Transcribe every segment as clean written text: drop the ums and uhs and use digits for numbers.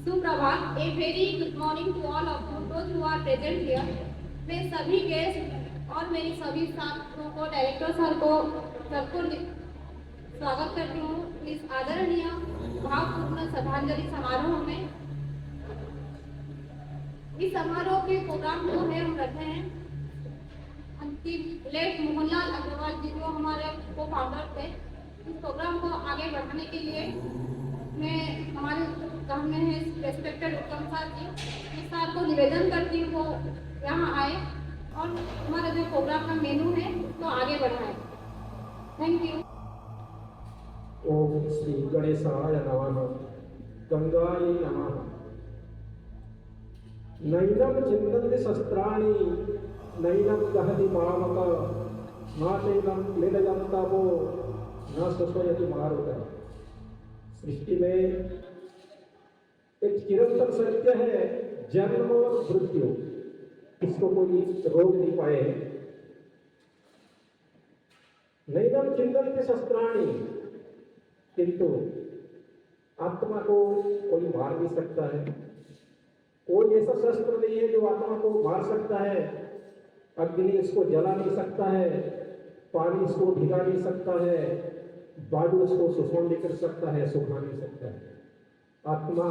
सुप्रभात, a very good morning to all of you those who are present here. मैं सभी guest और मेरी सभी छात्रों को, डायरेक्टर सर को, सबको स्वागत करती हूँ इस आदरणीय भावपूर्ण श्रद्धांजलि समारोह में। इस समारोह के प्रोग्राम जो है हम रखे हैं अंतिम लेट मोहनलाल अग्रवाल जी जो हमारे को फाउंडर थे। इस प्रोग्राम को आगे बढ़ाने के लिए मैं हमारे सामने है रेस्पेक्टेड उत्तम सर जी, इस सर को निवेदन करती हूँ वो यहाँ आए और हमारा जो प्रोग्राम का मेनू है तो आगे बढ़ाए। Thank you. ओम श्री गणेशाय नमः। गंगायै नमः। नैनं चिन्तन्ति शस्त्राणि नैनं दहति मामक न चैनं क्लेदयन्तवो न शोषयति मारुतः। सृष्टि में एक चिरंतन सत्य है, जन्म और मृत्यु, इसको कोई रोक नहीं पाए। नैनं चिन्तन्ति शस्त्राणि, किंतु आत्मा को कोई मार नहीं सकता है। कोई ऐसा शस्त्र नहीं है जो आत्मा को मार सकता है। अग्नि इसको जला नहीं सकता है, पानी इसको भिगा नहीं सकता है, बालू इसको शोषण नहीं कर सकता है, सुखा नहीं सकता है। आत्मा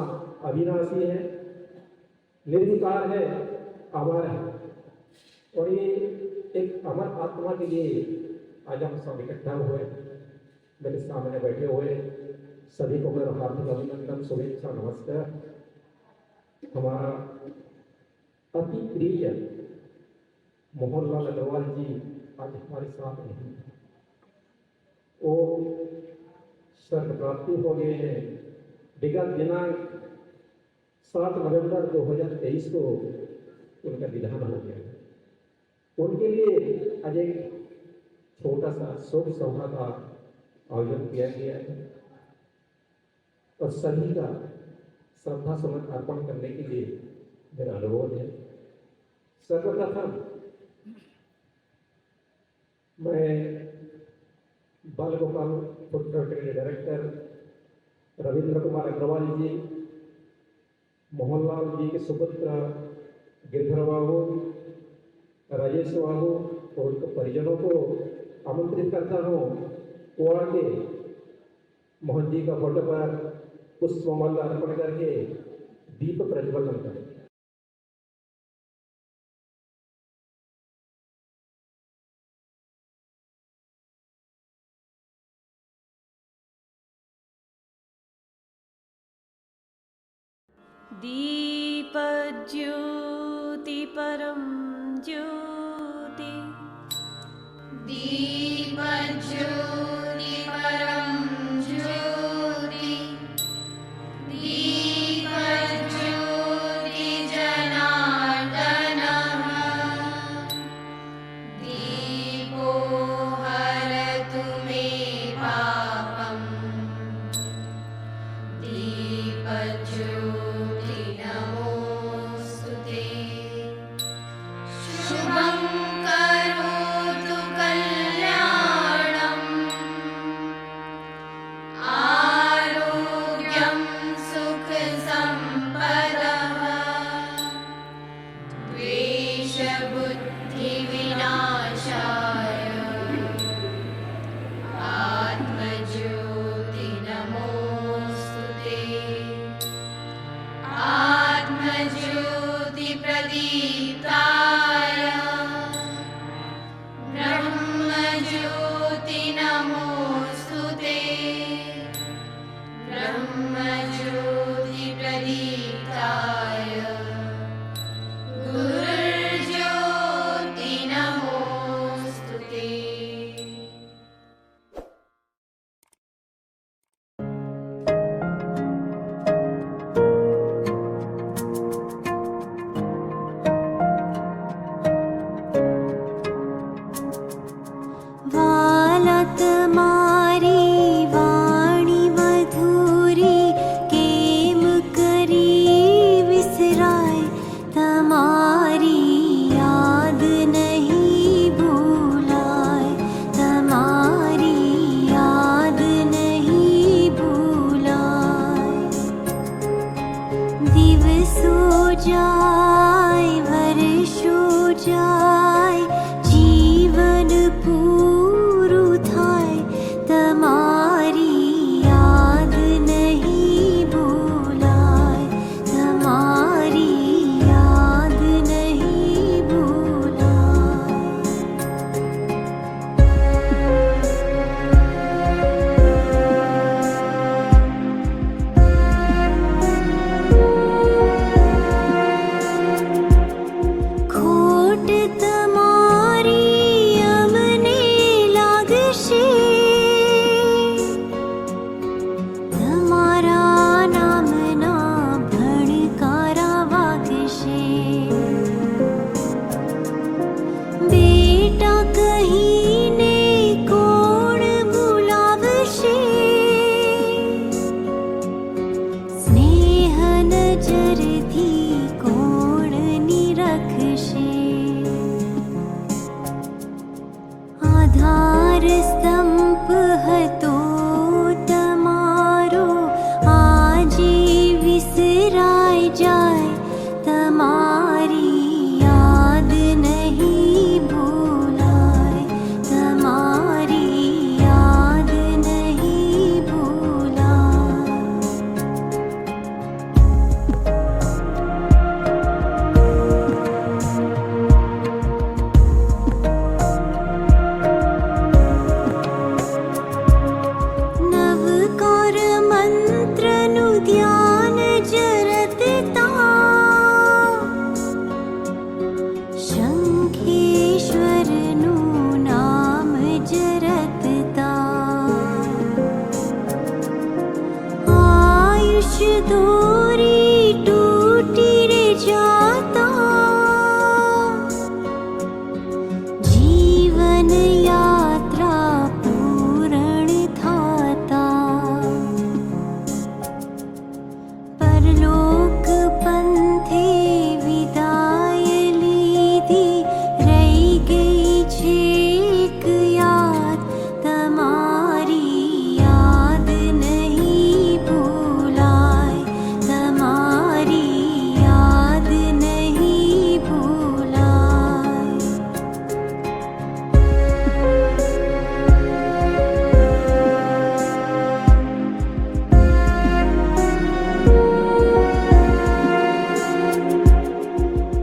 अविनाशी है, निर्विकार है, अमर है। और ये एक अमर आत्मा के लिए आज हम सब इकट्ठा हुए। मेरे सामने बैठे हुए सभी को मेरा हार्दिक अभिनंदन, शुभेच्छा, नमस्कार। हमारा अति प्रिय मोहनलाल अग्रवाल जी आज हमारे साथ नहीं है। वो स्वर्ग प्राप्ति हो गए हैं। विगत दिनांक 7 नवंबर 2023 को उनका विधान हो गया। उनके लिए आज एक छोटा सा शोक सभा का आयोजन किया गया है और सभी का श्रद्धा सुमन अर्पण करने के लिए मेरा अनुरोध है। सर्वप्रथम मैं बाल गोपाल फूड ट्रस्ट के डायरेक्टर रविंद्र कुमार अग्रवाल जी, मोहनलाल जी के सुपुत्र गिरधर बाबू, राजेश बाबू और उनके परिजनों को आमंत्रित करता हूँ वो आके मोहन जी का फोटो पर पुष्पमाला अर्पण करके दीप प्रज्वलन करें। दीप ज्योति परम ज्योति, दीप ज्योति परम ज्योति, दीप ज्योति जनार्दनः, दीपो हरतु मे पापम्, दीप ज्योति नमोस्तुते, शुभं करोतु कल्याणम्, आरोग्यं सुख संपदः, द्वेषबुद्धि विनाशाय, आत्मज्योति नमोस्तुते, आत्मज्योति प्रदीप्ताय, ब्रह्मज्योति नमोस्तुते, ब्रह्मज्योति प्रदीप्ताय, गुरुर्ज्योति नमोस्तुते। वालत मारी वाणी मधुरी केम करी नजरथी कोण निरखशे। आधार स्तंभ हतो तमारो, आजे विसराय जाय तमारी याद नहीं भूलाय, तमारी याद नहीं भूलाय। नवकार मंत्रनु ध्यान जरतता, शंखेश्वरनु नाम जरतता। आयुष दूरी टूटी रे जाता, जीवन यात्रा पूर्ण थाता। परलोक पंथे विदाय लीधी, रही गई छेक याद तमारी याद नहीं भूलाय, तमारी याद नहीं भूलाय।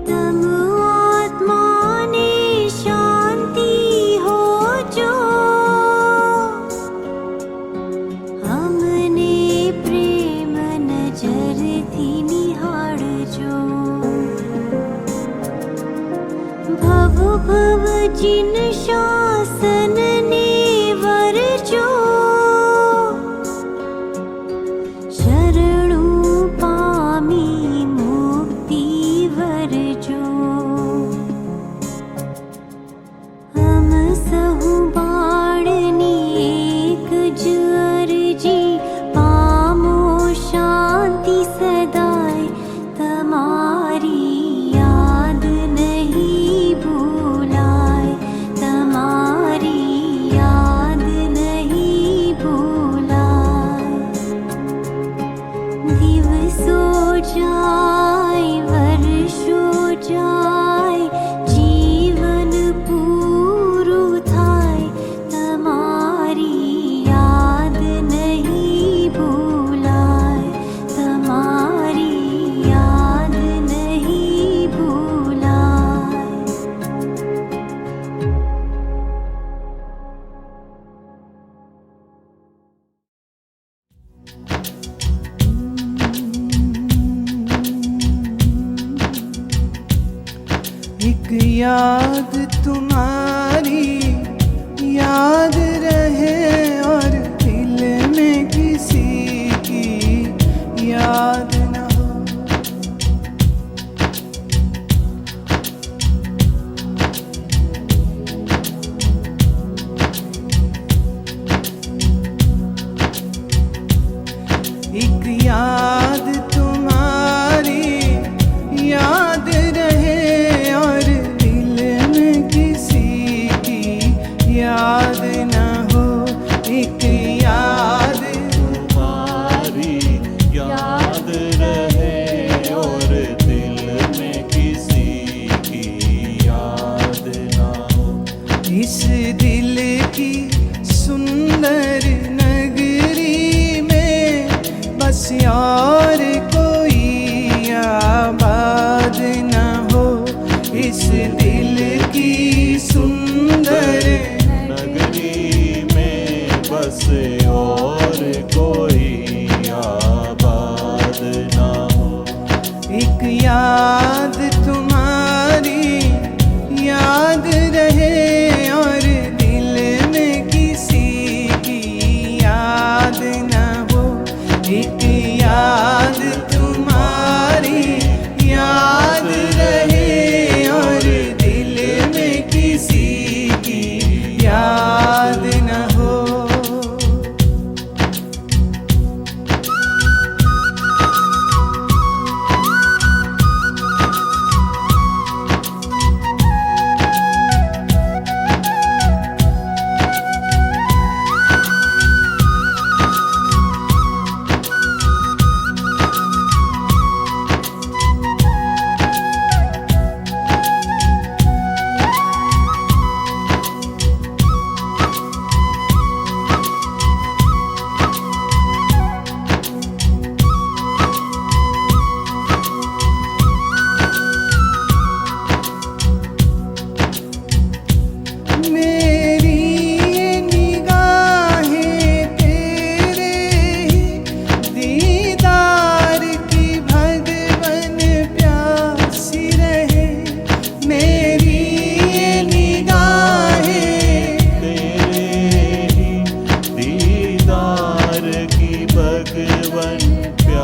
तम आत्मा ने शांति हो जो, हमने प्रेम नजर थी निहाड़ जो। भव भव जिन शासन ने वर जो, शरणु पामी मुक्ति वर जो। हम सहु बाणनी एक जर जी, पामो शांति सदाय तमारी याद नहीं भूलाय, तमारी याद नहीं भूलाय। दिवसो जाय वर्षो जाय, जीवन पूरू थाय तमारी याद नहीं भूलाय, तमारी याद नहीं भूलाय। एक याद तुम्हारी याद रहे, और दिल में किसी की याद न हो। एक याद तुम्हारी याद रहे, और दिल में किसी की याद न हो। एक याद तुम्हारी याद रहे, और दिल में किसी की याद ना हो। इस दिल की सुंदर नगरी में बस और कोई आबाद न हो। इस दिल की सुंदर नगरी में बस और कोई आबाद ना हो। एक याद तुम्हारी याद रहे, और दिल में किसी की याद न हो। एक याद तुम्हारी याद रहे, और दिल में किसी की याद न हो।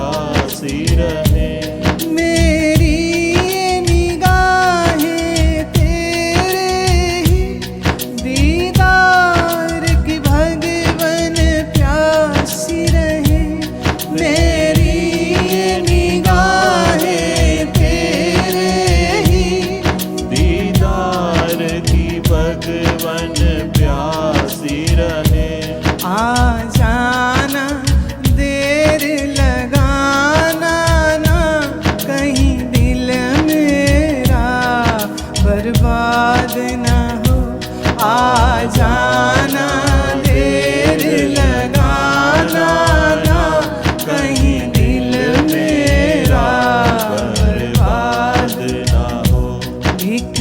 प्यासी रहे। मेरी ये निगाहें तेरे ही दीदार की भगवन प्यासी रहे। मेरी ये निगाहें तेरे ही दीदार की भगवन प्यासी रहे। आ जाना देर लगाना ना कहीं दिल मेरा बर्बाद ना हो। आ जाना देर लगाना ना कहीं दिल मेरा बर्बाद ना हो। एक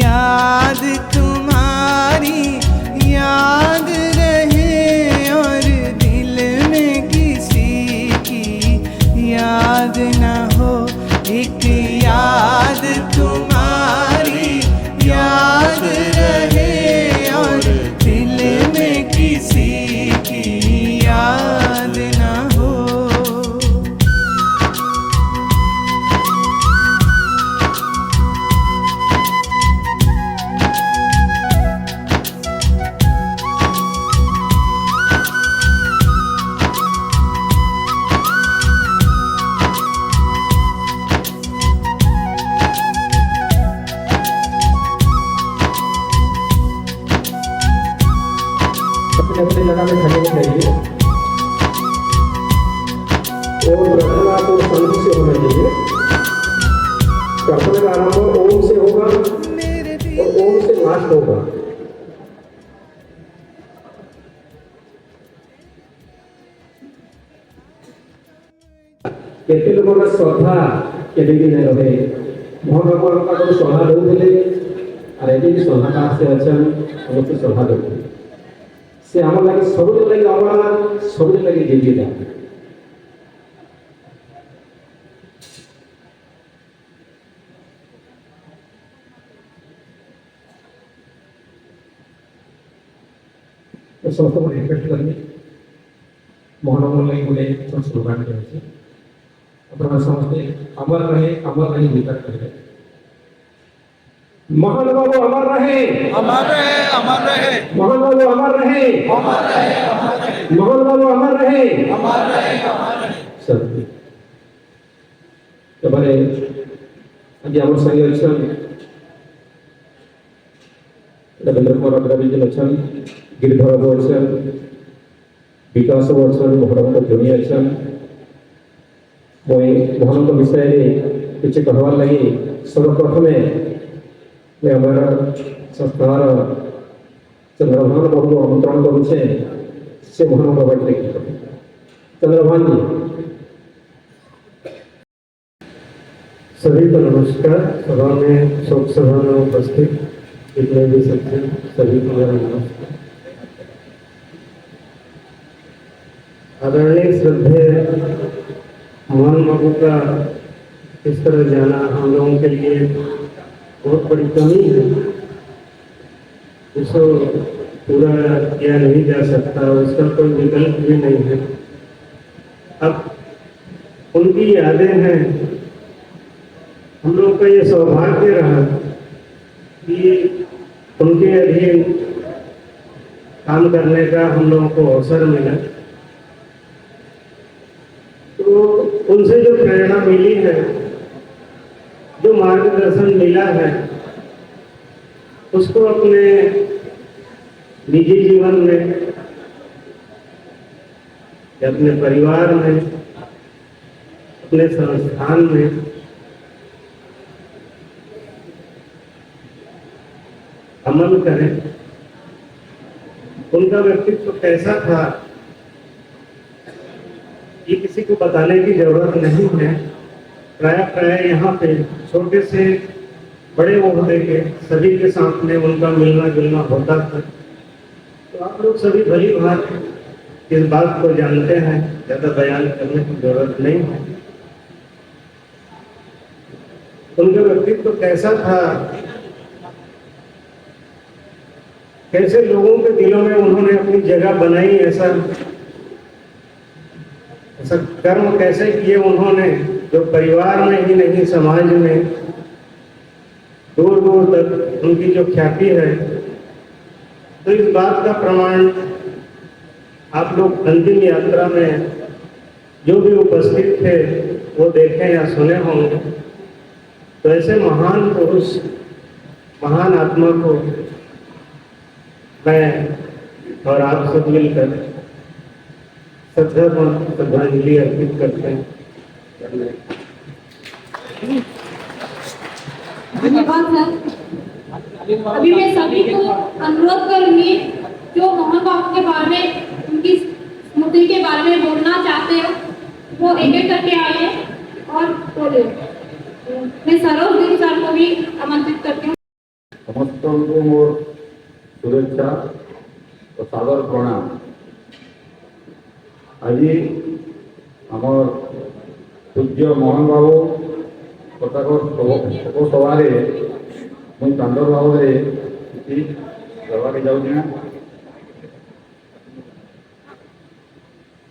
याद तुम्हारी याद रहे और दिल में किसी की याद न हो। एक याद तुम्हारी याद रहे और दिल में किसी की याद न हो। अपने अपने जगह में खड़े होना चाहिए और प्रार्थना को शांति से होना चाहिए। प्रार्थना का आरंभ ओम से होगा और ओम से लास्ट होगा। केते लोगों का श्रद्धा केते भी नहीं रहे भगवान का को श्रद्धा देउले और एते भी श्रद्धा का से अचन हमको श्रद्धा देउले से हमर लागि सब लगी आवारा सब लगी जीविता। तो समस्त को रिक्वेस्ट करनी महानगर लगी बोले तो स्लोगन के अपना समझते अमर रहे भीतर करे। महानुभाव अमर रहे महानुभाव अमर रहे महानुभाव अमर रहे सत्य एबारे आज आम संगे अच्छा रविंद्र कुमार अग्रवाल अच्छा गिरिधर बाबू अच्छा विकास बाबू अच्छा महाराज जोनी अच्छा मुई महानंद विषय किसी कहवार लगी सर्वप्रथमे मैं हमारा संस्थार चंद्रभान बाबू को आमंत्रण करुचे से महानंद बाबा चंद्रभान जी। सभी को नमस्कार। सभा में शोक सभा में उपस्थित जितने भी सज्जन सभी को मेरा नमस्कार। आदरणीय श्रद्धेय मोहन बाबू का इस तरह जाना हम लोगों के लिए बहुत बड़ी कमी है, उसको पूरा किया नहीं जा सकता, उसका कोई विकल्प भी नहीं है। अब उनकी यादें हैं, हम लोग का ये सौभाग्य रहा कि उनके अधीन काम करने का हम लोगों को अवसर मिला। तो उनसे जो प्रेरणा मिली है, जो मार्गदर्शन मिला है, उसको अपने निजी जीवन में या अपने परिवार में, अपने संस्थान में अमल करें। उनका व्यक्तित्व कैसा था ये किसी को बताने की जरूरत नहीं है। प्राय यहाँ पे छोटे से बड़े ओहदे के सभी के साथ में उनका मिलना जुलना होता था। तो आप लोग सभी भली भांति इस बात को जानते हैं, ज्यादा बयान करने की जरूरत नहीं है। उनका व्यक्तित्व कैसा था कैसे लोगों के दिलों में उन्होंने अपनी जगह बनाई, ऐसा कर्म कैसे किए उन्होंने, जो परिवार में ही नहीं समाज में दूर दूर तक उनकी जो ख्याति है। तो इस बात का प्रमाण आप लोग अंतिम यात्रा में जो भी उपस्थित थे वो देखें या सुने होंगे। तो ऐसे महान पुरुष, महान आत्मा को मैं और आप सब मिलकर श्रद्धांजलि अर्पित करते हैं। धन्यवाद सर। अभी मैं सभी को अनुरोध करूंगी जो मोहन बाबू के बारे में, उनकी स्मृति के बारे में बोलना चाहते हो वो एक एक करके आए और बोले। मैं सरोज देवी सर को भी आमंत्रित करती हूँ। समस्त को मोर शुभेच्छा और सादर प्रणाम। आज आमर पूज्य मोहन बाबू कटक शोकसभा मुझे कांदर भाव करवाके जाऊँ।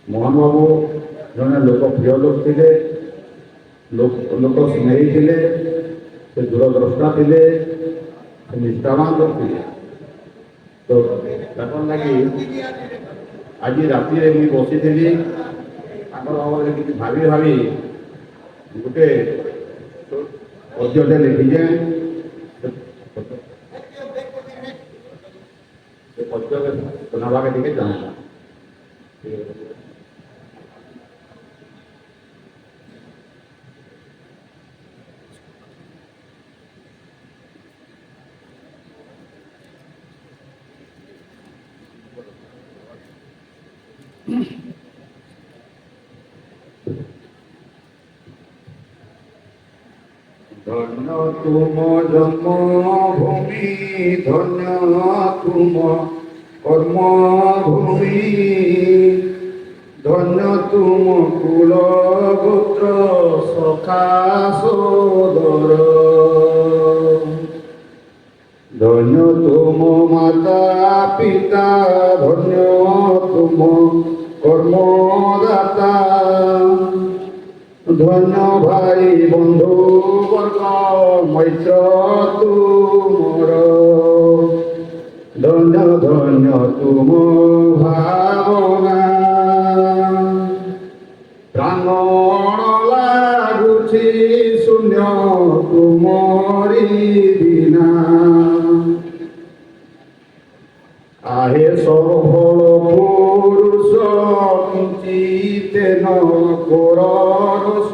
मोहन बाबू जड़े लोकप्रिय लोक थे, लोक स्नेही थे, से दूरद्रष्टा थे, निष्ठावान लोक थे। तो लगी आज राति मुझे बसी थी भाव भावी भावी गोटे पद्यटे लिखिजे। पद्य सुनावाके टिके चाहूँगा। धन्य तुम जन्मभूमि, धन्य तुम कर्मभूमि, धन्य तुम कुल गोत्र सखा सोदर, धन्य तुम माता पिता, धन्य तुम कर्मदाता, धन्य भाई बंधु वर्ग मैत्र तुमर, धन्य धन्य तुम भावना, प्राण लागुछि शून्य तुमरी बिना, आहे सबल पुरुष किंचिते न कररस,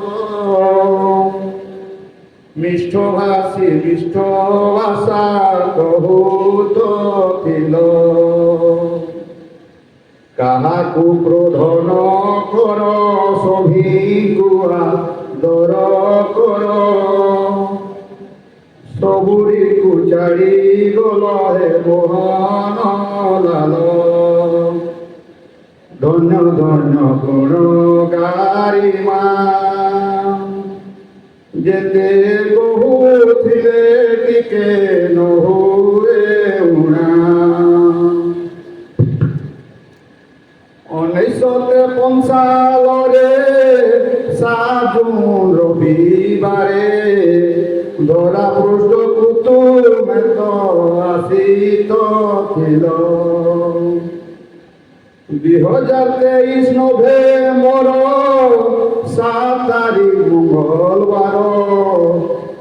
मिष्ठ भाषी मिष्ठ भाषा बहुत थिल, काहाकु क्रोध न कर सभिकु आदर कर, सबुरी को छाड़ी गल हे मोहन लाल, धन्य धन्य गुणगारी माँ, जेते कहुथिले टिके न हुए उणा, 1955 7 जून रविवारे धरा पृष्ठ तुमे तो आसित थिल, 2023 नभेम्बर 7 तारिख मंगलवार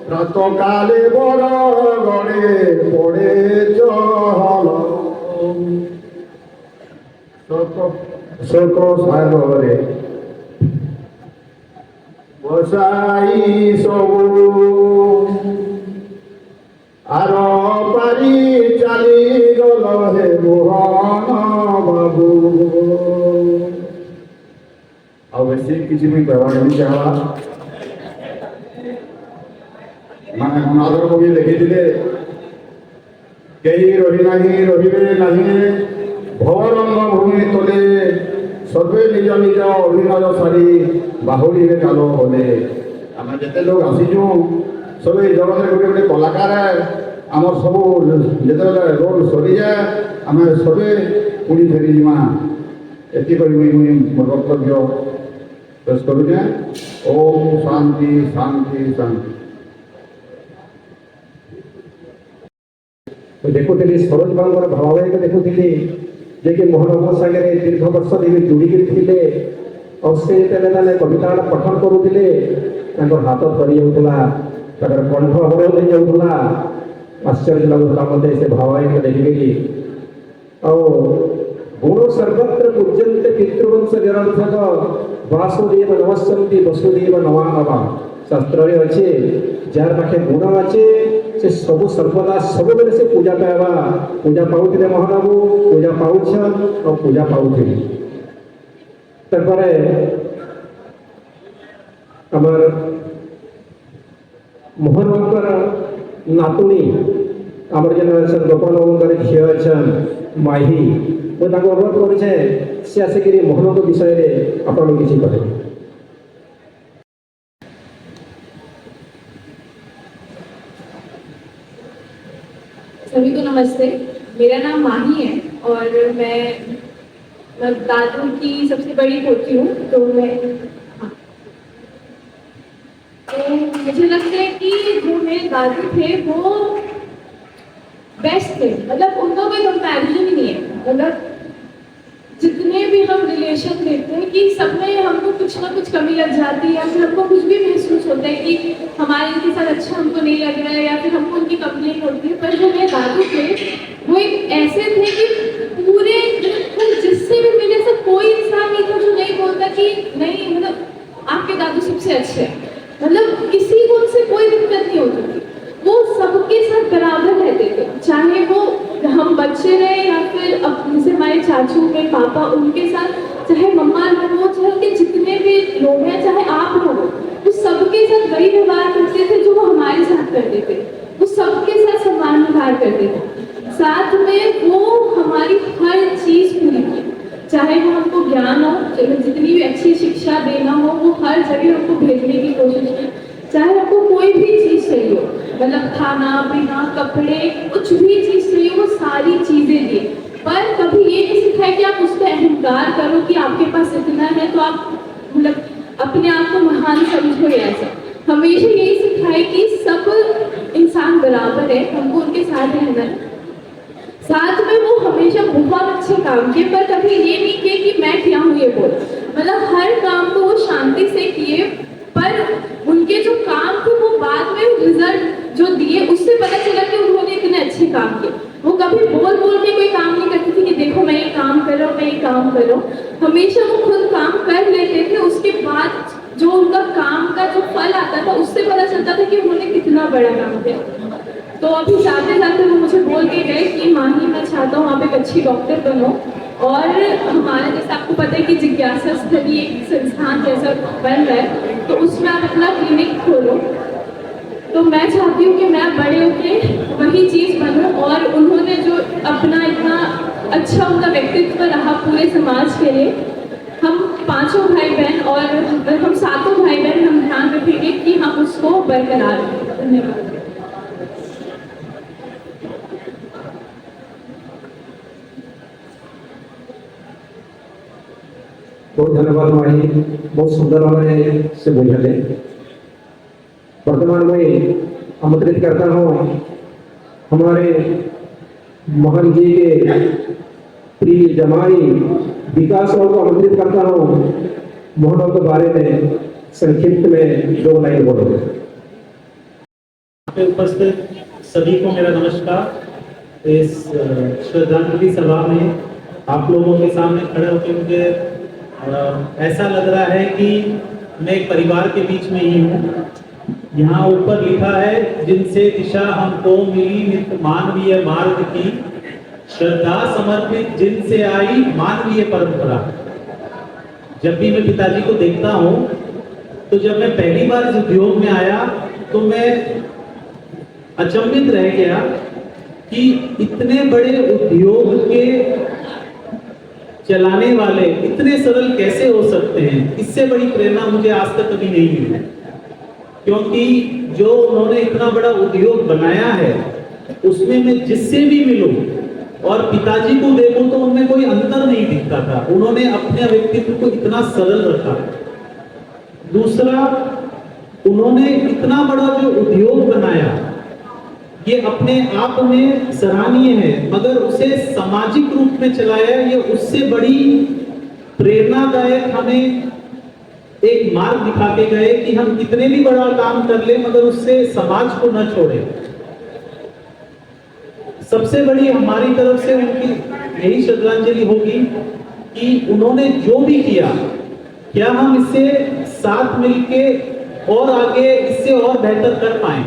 प्रात काले बरगड़े पड़े चहल, शोक सागरे बसाई सबू आर पारी चली गल हे मोहन बाबू। आ बेसी किसी भी कहवा नहीं चाहवा, माने गंगाधर कवि लिखिथिले केही रही नाही रहिबे नाही, भवरंग भूमि तले सर्वे निज निज अभिनय सारी बाहुली में कालो होले। आम जिते लोग आसीचु सब जगत गोटे गोटे कलाकार आमर सब जेतेबेले रोल सरी जाए आम सबे पुणी फेरी जीमा एति मुझे मोर वक्तव्य पेश करुचे। ओम शांति शांति शांति। देखुली सरोज बाबूर भावाभाई देखुली जे कि मोहन सागे दीर्घ वर्ष धीरे जोड़िकी थे और से मैंने कविता पठन करुले हाथ थरी जाऊला कंठ अवरोध हो जाऊला आश्चर्य लगुला मत से भावाभाई को देखिकी गुण सर्वत्र पूज्यन्ते पितृवंश निरर्थक वासुदेव नमस्यन्ति वसुदेव नवा नवा शास्त्र अच्छे जार पाखे गुण अच्छे से सब सर्वदा सब बेले से पूजा पाइबा पूजा पाउथिले महाबाबू पूजा पाउछन और पूजा पाउथिले तपरे हमर मोहन बाबूर नातुणी आमर जेन गोपाल बाबूर झील अच्छा माही मुझे अनुरोध करुचे सी आसिक मोहन बाबू विषय में आपन किसी कहे। सभी को नमस्ते। मेरा नाम माही है और मैं दादू की सबसे बड़ी पोती हूँ। तो मुझे लगता है कि जो मेरे दादू थे वो बेस्ट थे, मतलब उनका कोई कंपैरिजन ही नहीं है। मतलब जितने भी हम रिलेशन देखते हैं कि सब में हमको कुछ ना कुछ कमी लग जाती है या फिर हमको कुछ भी महसूस होता है कि हमारे इनके साथ अच्छा हमको नहीं लग रहा है या फिर हमको उनकी कंप्लेंट होती है। पर जो मेरे दादू थे वो एक ऐसे थे कि पूरे जिससे भी मिले से कोई इंसान नहीं था जो नहीं बोलता कि नहीं मतलब आपके दादू सबसे अच्छे हैं। मतलब किसी को उनसे कोई दिक्कत नहीं होती थी। वो सबके साथ बराबर रहते थे, चाहे वो हम बच्चे रहे या फिर जैसे हमारे चाचू मेरे पापा उनके साथ, चाहे मम्मा हो, चाहे उनके जितने भी लोग हैं, चाहे आप हो, वो सबके साथ वही व्यवहार करते थे जो वो हमारे साथ करते थे। वो सबके साथ समान व्यवहार करते थे। साथ में वो हमारी हर चीज़ पूरी की, चाहे वो हमको ज्ञान हो, जितनी भी अच्छी शिक्षा देना हो, वो हर जगह हमको भेजने की कोशिश की। चाहे आपको कोई भी चीज़ चाहिए हो, मतलब खाना पीना कपड़े कुछ भी चीज़ चाहिए, वो सारी चीज़ें दी। पर कभी ये नहीं सिखाया कि आप उसका अहंकार करो कि आपके पास इतना है तो आप मतलब अपने आप को महान समझो। ऐसा हमेशा यही सिखाए कि सब इंसान बराबर है, हमको उनके साथ रहना है। साथ में वो हमेशा बहुत अच्छे काम किए, पर कभी ये नहीं किए कि मैं किया हूँ ये बोल। मतलब हर काम को वो शांति से किए, पर उनके जो काम थे वो बाद में रिजल्ट जो दिए उससे पता चला कि उन्होंने इतने अच्छे काम किए। वो कभी बोल के कोई काम नहीं करती थी कि देखो मैं ये काम कर रहा हूँ, मैं ये काम कर रहा हूँ। हमेशा वो खुद काम कर लेते थे, उसके बाद जो उनका काम का जो फल आता था उससे पता चलता था कि उन्होंने कितना बड़ा काम किया। तो अभी जाते जाते वो मुझे बोल के गए कि माही मैं चाहता हूँ आप एक अच्छी डॉक्टर बनो, और हमारे जैसे आपको पता है कि जिज्ञासा स्थली एक संस्थान जैसा बन रहा है, तो उसमें आप अपना क्लिनिक खोलो। तो मैं चाहती हूँ कि मैं बड़े होके वही चीज़ बनूँ। और उन्होंने जो अपना इतना अच्छा उनका व्यक्तित्व रहा पूरे समाज के लिए, हम पांचों भाई बहन और हम सातों भाई बहन हम ध्यान रखेंगे कि हम उसको बरकरार रखें। धन्यवाद। बहुत धन्यवाद माही, बहुत सुंदर भाव से बुझे। वर्तमान में आमंत्रित करता हूँ हमारे मोहन जी के प्रिय जमाई विकास राव को आमंत्रित करता हूँ। मोहन राव के बारे में संक्षिप्त में 2 लाइन बोलोगे। उपस्थित सभी को मेरा नमस्कार। इस श्रद्धांजलि सभा में आप लोगों के सामने खड़े होकर मुझे ऐसा लग रहा है कि मैं एक परिवार के बीच में ही हूँ। यहाँ ऊपर लिखा है, जिनसे दिशा हमको मिली नित्य मानवीय मार्ग की, श्रद्धा समर्पित जिनसे आई मानवीय परंपरा। जब भी मैं पिताजी को देखता हूँ तो जब मैं पहली बार इस उद्योग में आया तो मैं अचंभित रह गया कि इतने बड़े उद्योग के चलाने वाले इतने सरल कैसे हो सकते हैं। इससे बड़ी प्रेरणा मुझे आज तक कभी नहीं मिली, क्योंकि जो उन्होंने इतना बड़ा उद्योग बनाया है उसमें मैं जिससे भी मिलूं और पिताजी को देखूं तो उनमें कोई अंतर नहीं दिखता था। उन्होंने अपने व्यक्तित्व को इतना सरल रखा। दूसरा, उन्होंने इतना बड़ा जो उद्योग बनाया, ये अपने आप में सराहनीय है, मगर उसे सामाजिक रूप में चलाया, ये उससे बड़ी प्रेरणादायक हमें एक मार्ग दिखा के गए कि हम कितने भी बड़ा काम कर ले मगर उससे समाज को न छोड़े। सबसे बड़ी हमारी तरफ से उनकी यही श्रद्धांजलि होगी कि उन्होंने जो भी किया, क्या हम इससे साथ मिलके और आगे इससे और बेहतर कर पाए,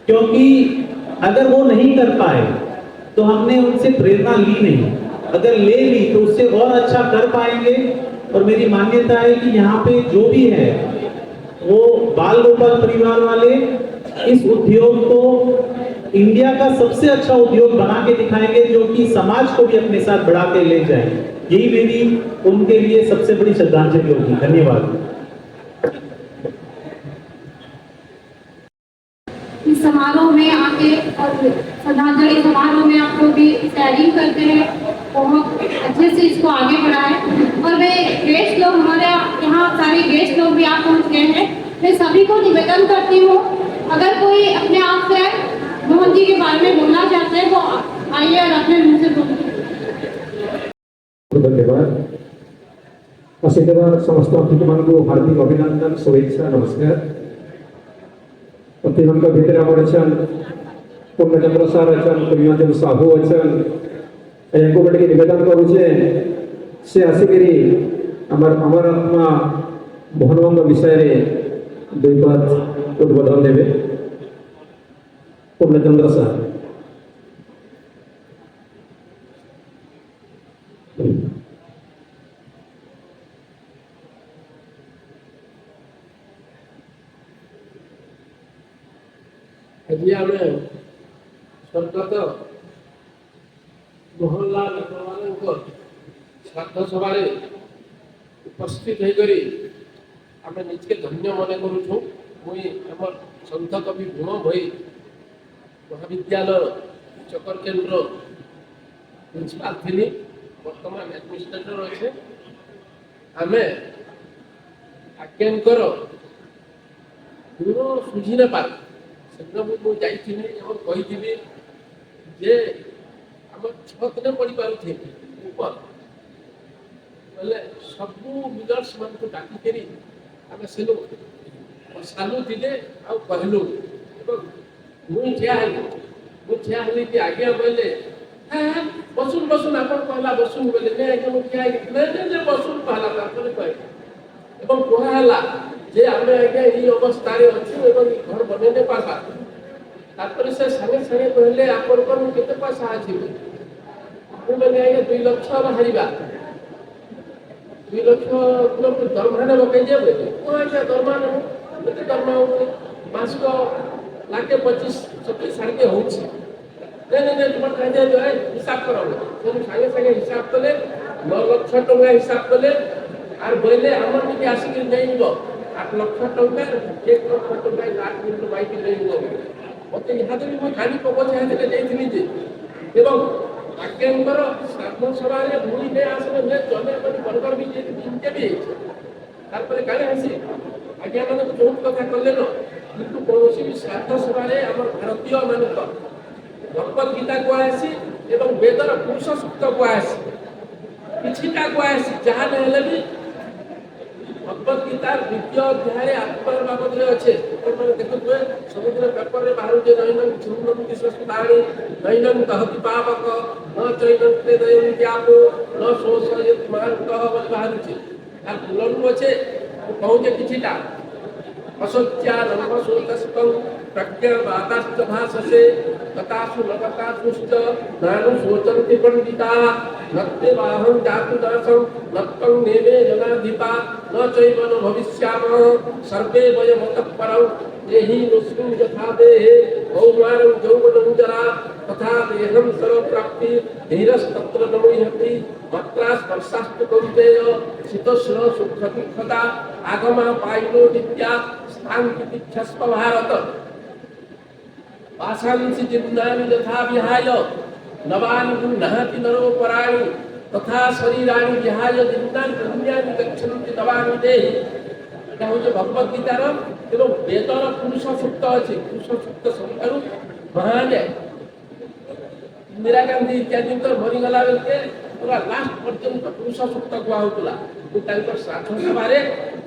क्योंकि अगर वो नहीं कर पाए तो हमने उनसे प्रेरणा ली नहीं, अगर ले ली तो उससे और अच्छा कर पाएंगे। और मेरी मान्यता है कि यहाँ पे जो भी है वो बाल गोपाल परिवार वाले इस उद्योग को इंडिया का सबसे अच्छा उद्योग बना के दिखाएंगे, जो कि समाज को भी अपने साथ बढ़ा के ले जाए। यही मेरी उनके लिए सबसे बड़ी श्रद्धांजलि होगी। धन्यवाद। इस समारोह में आके और श्रद्धांजलि समारोह में आप लोग भी तैयारी करते हैं, बहुत अच्छे से इसको आगे बढ़ाएं। और मैं गेस्ट लोग, हमारे यहाँ सारे गेस्ट लोग भी आप पहुँच गए हैं, मैं सभी को निवेदन करती हूँ, अगर कोई अपने आप से मोहन जी के बारे में बोलना चाहते हैं तो आइए और अपने मुँह से बोलिए। धन्यवाद। धन्यवाद समस्त अतिथि मानू हार्दिक अभिनंदन, शुभेच्छा, नमस्कार। अतिथि मान भितर पूर्णचंद्र सार अच्छा, प्रियंजन साहू अच्छा, को बटे निवेदन करुचे से आसिकी आमार आत्मा मोहनबंग विषय दुई पद उद्बोधन देवे। पूर्णचंद्र सार। आज आम स्वर्गत मोहनलाल अग्रवाल श्राद्ध सभा उपस्थित होकर आम निजे धन्य मन करुँ। मुई आम सन्थ कवि गुण भई महाविद्यालय चकर केन्द्र प्रिंसिपाल थी, बर्तमान एडमिनिस्ट्रेटर अच्छे। आम आज्ञाकर गुण सुझी न पार से मुझे कही जे आम छत न पढ़ी पारे बोले सबू लीडर्स मान को डाकिक आम से सालू थे आ कहलु मुझे ठिया हेली कि आज्ञा बोले हाँ बसुन बसुन आप कहला बसुन बोले नहीं आज्ञा मुझे ठिया बसुन कहला कहे कहला जे आम आज्ञा ये अवस्था अच्छे घर बन नहीं पार्बा। से सागे सागे कहले आपन केते पैसा अच्छे मुझे आज्ञा 2 लाख बाहर 2 लाख दरमा ने पकई जाए आज्ञा दरमा नहीं दरमा मास को 1,25,27 साढ़े के हो तुम कहे जो है हिसाब करो सागे सागे हिसाब कले 9 लाख टका हिसाब कले आर बोले आमर टी आसिक नहीं 8 लाख टका 1 लाख टका 8 मिनट माइक नहीं मत यहाँ भी मुझे खाली कवच जाइए आज्ञाकर श्राद्ध सभा मुई नहीं आसने मैं जने बरगर भी इनके भी कहे आसी आज्ञा मान बहुत कथा कले न कि कौन भी श्राद्ध सभा आम भारतीय मान भगवद गीता कहुसी एवं वेदर पुरुष सूक्त कहुसी किछिटा कहुसी जहाँ ना भी भगवद गीतार द्वितीय अध्याय आत्मा बाबद अच्छे देखुए सबुदिन पेपर में बाहर नैनं छुन्नति संस्थाणी नैनं दहति पावक न चैनते दयन्त्यापो न शोषयेत् महान्तः बाहर फुलनु अच्छे कहूचे किछिटा असत्या नमशोतस्तं प्रज्ञावादाश्च भाषसे तथासु नवतासुश्च नानु शोचन्ति पंडिताः नत्ते वाहं जातु दासं नत्तं नेमे जनाधिपा न चैव न भविष्यामः सर्वे वयमतः परं देहि नुस्मिन् यथा देहे कौमारं यौवनं जरा तथा देहं सर्वप्राप्ति धीरस्तत्र न मुह्यति मात्रा स्पर्शास्तु कौन्तेय शीतोष्ण सुखदुःखदा आगमा पायिनो नित्या स्थान तितिक्षस्व भारत पाशांसि जीर्णानि यथा विहाय नवानि गृह्णाति नरो पराणि तथा शरीराणि विहाय जीर्णानि अन्यानि गच्छन्ति नवानि देहि। এটা হচ্ছে ভগবত গীতার এবং বেদর পুরুষ সূক্ত আছে। পুরুষ সূক্ত ସବୁଠାରୁ ମହାନ। ଇନ୍ଦିରା ଗାନ୍ଧୀ ଇତ୍ୟାଦିଙ୍କର ମରିଗଲା ବେଳକେ ପୁରା ଲାଷ୍ଟ ପର୍ଯ୍ୟନ୍ତ ପୁରୁଷ ସୂକ୍ତ କୁହା ହେଉଥିଲା। ତାଙ୍କର ଶ୍ରାଦ୍ଧ ସଭାରେ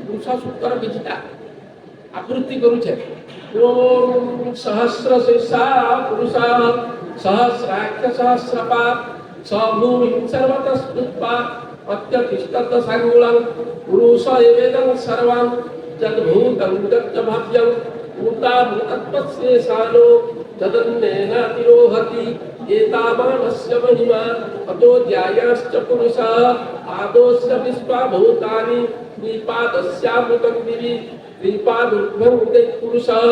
ପୁରୁଷ ସୂକ୍ତର କିଛିଟା ଆବୃତ୍ତି କରୁଛେ। ଓಂ ସହସ୍ର ଶୀର୍ଷା ପୁରୁଷ ସହସ୍ରାକ୍ଷ ସହସ୍ରପା ସଭୂମି ସର୍ବତ ସ୍ମୃତ୍ୱା अत्यतिष्ठत सांगुलं पुरुष एवेदं सर्वं जद्भूतं जद् भाव्यं भूताभूतत्वस्येषानो जदन्नेनातिरोहति एतावानस्य महिमा अतो ध्यायाश्च पुरुषः पादोस्य विश्वभूतानि द्विपादस्यामृतं दिवि द्विपादुर्ध्वं पुरुषः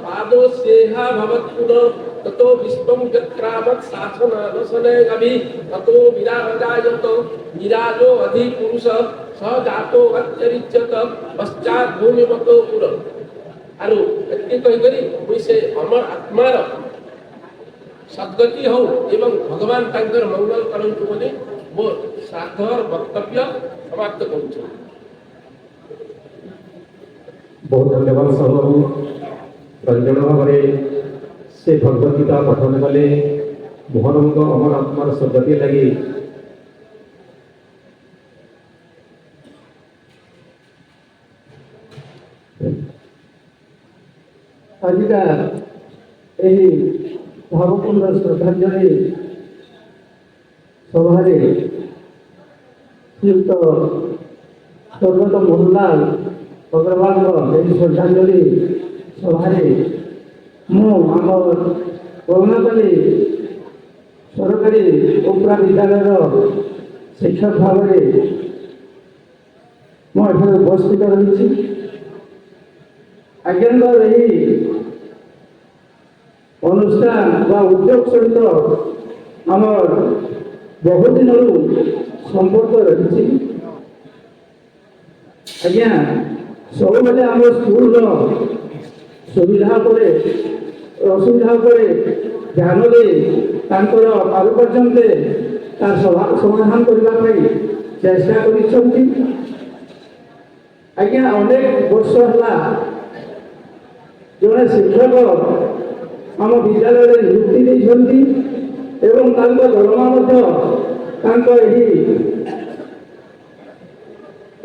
पादोस्येहा भवत्पुनः ततो विश्वं जक्रामत् शासनानशने गभि ततो विराजायत विराजो अधि पुरुष स जातो अत्यरिच्यत पश्चात भूमिमतो पुर। आरु एति कहि करी मुई से अमर आत्मार सद्गति हो एवं भगवान तांकर मंगल करंतु बोली मो साधर वक्तव्य समाप्त करूछु। बहुत धन्यवाद सबू रंजन भाव से भगवद गीता पठन कले मोहनंग अमर आत्मार सद्गति लगी आजिका यही भावपूर्ण श्रद्धांजलि सभारे श्रीयुक्त स्वर्गत मोहनलाल अग्रवाल श्रद्धांजलि सभारे मुझे सरकारी उपरा विद्यालय शिक्षक भाव मुझे उपस्थित रही। आज्ञा यही अनुष्ठान व उद्योग सहित आम बहुत दिन संपर्क रही। आज्ञा सब बेले आम स्कूल सुविधा पर असुविधा पर ध्यान दे पारुपर्यंते तार समाधान करने चेष्टा कर। आज्ञा अनेक वर्ष है जड़े शिक्षक आम विद्यालय नियुक्ति देती एवं दरमा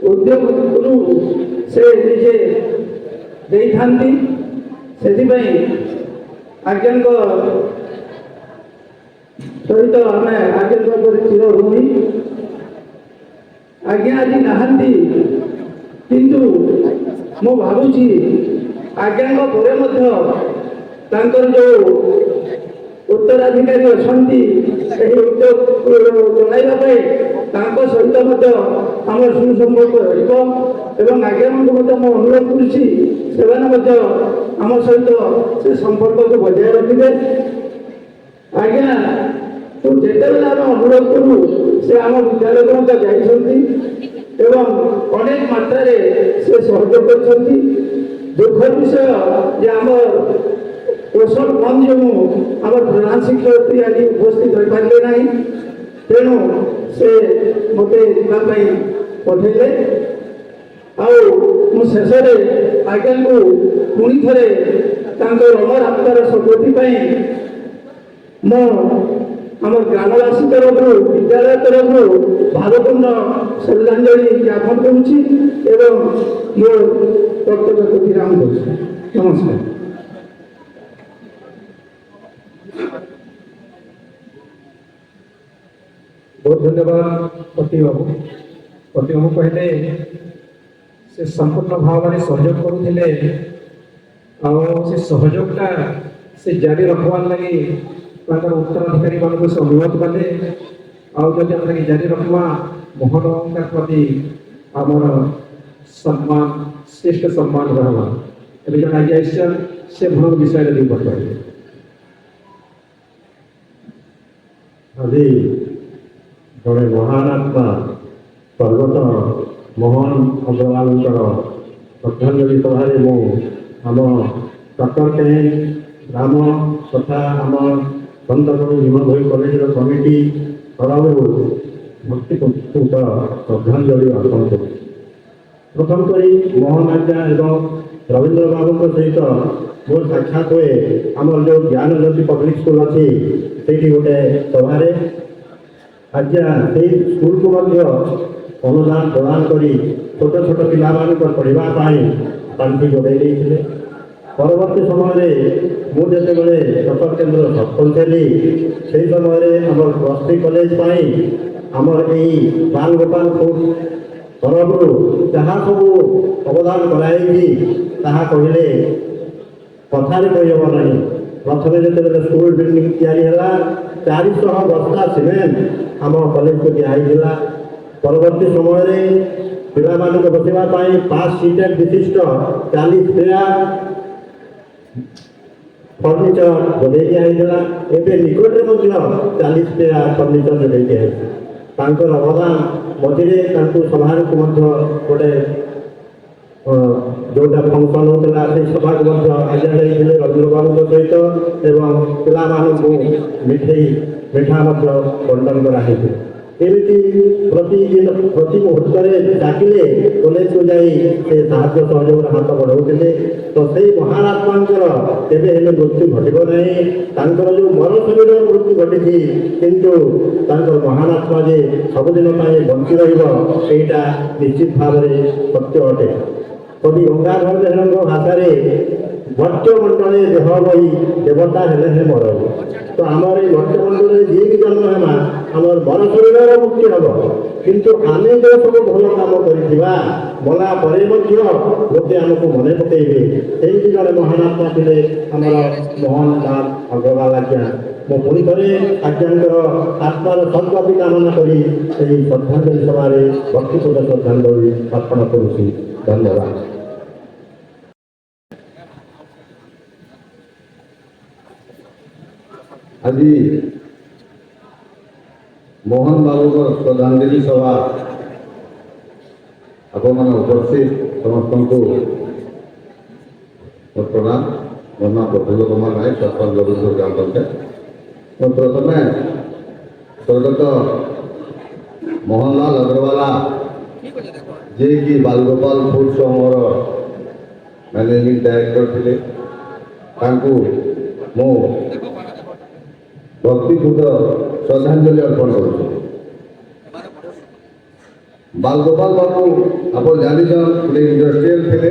उद्योग से निजे दे था। आज्ञा सहित आम आज्ञा चिर ऋणी। आज्ञा आज नहांती किंतु मु भावुची आज्ञा पर जो उत्तराधिकारी अच्छा उद्योग चलवाई सहित आम सुसंपर्क एवं आज्ञा को अनुरोध करुँची से आम सहित से संपर्क को बजाय रखिए। आज्ञा तो जिते आम अनुरोध करूँ से आम विद्यालय जाती अनेक मात्रा से सहयोग कर। दुखर विषय जे आम पोषण बंद जो आम प्रधान शिक्षयत्री आज उपस्थित हो पारे ना तेणु से मत जावाई पठेले शेष आज्ञा को पुणी थे अमर आत्मार सद्गति आम ग्रामवासी तरफ विद्यालय तरफ भावपूर्ण श्रद्धांजलि ज्ञापन करुँची एवं मोर वक्तव्य को विराम दूँ। नमस्कार। बहुत धन्यवाद पति बाबू कहले से संपूर्ण भाव में सहयोग करुले से सहयोगटा से जारी रखवार लगी उत्तराधिकारी मान से अनुरोध कले आदि जारी रखवा मोहन प्रति आमर सम्मान श्रेष्ठ सम्मान रहवा जन आगे से भोग विषय बताइए। अभी जड़े महान आत्मा स्वर्गत मोहन अग्रवाल श्रद्धांजलि सभारे आम डॉक्टर कैंप राम तथा आम सन्त कवि भीम भोई कॉलेज कमिटी तरफ भक्तिपूत श्रद्धांजलि अर्पण कर प्रथम करी मोहन आज्ञा एवं रवींद्र बाबू सहित मोर साक्षात हुए आमर जो ज्ञान ज्योति पब्लिक स्कूल अच्छी से गोटे सभार आज्ञा से स्कूल को अनुदान प्रदान कर छोट छोट पिला पढ़ा पांठि जोड़े परवर्ती समय मुझे सतर केन्द्र सरपंच हेली से समय आम प्लस 3 कॉलेज आमर यही बाल गोपालपुर तरफ जहाँ सब अवदान कराई कहले कथार कहब ना प्रथम जो स्कूल बिल्डिंग या 400 बस्ता सीमेंट आम कॉलेज को दिखाई परवर्ती समय पिला बसवाई 5 सीटेड विशिष्ट 40 चेयर फर्निचर जोड़े दिखाई एवं निकटे 40 चेयर फर्निचर जोड़े दिखाई अवदान मझे सभा को गोटे जोटा फंक्शन होता से सभा को आज्ञा जाइए रवींद्र बाबू सहित एवं पिला मिठे मिठा बंटन कराई एमती प्रतिदिन प्रति मुहूर्त डाकिले कॉलेज को जाई से साहाय्य सहयोग हाथ बढ़ाते तो से महात्मा तेरे मृत्यु घटब ना जो मर शरीर मृत्यु घटी किंतु महात्मा जे सबुदिन बंची रहा निश्चित भाव सत्य अटे कवि गंगाधर मेहर भाषा भट्टमंडले देह बही देवता हेले मर तो आमर ये भट्टमंडल जी भी जन्म है आमर मर शरीर मुक्ति हम किंतु आम जो सब भल कम कर मला पर लोके आमको मन पकड़े से जड़े महात्मा थे आमर मोहन लाल अग्रवाल आज्ञा मो पुणी थे आज्ञार आत्मार सद्गति कामना करी श्रद्धांजलि सभा भक्तिपूर्ण श्रद्धांजलि अर्पण करुँच धन्यवाद। आज मोहन बाबू को श्रद्धांजलि सभा आपण उपस्थित समस्त को प्रणाम मोर ना प्रफुल्ल कुमार नायक सरपंच गोविंदपुर ग्राम पंचायत और प्रथम स्वर्गत मोहनलाल अग्रवाला जे कि बालगोपालपुर समूहर मैनेजिंग डायरेक्टर थे मु भक्तिपूत श्रद्धांजलि अर्पण कर बालगोपाल बाबू आप जान गोटे इंडस्ट्रियल थे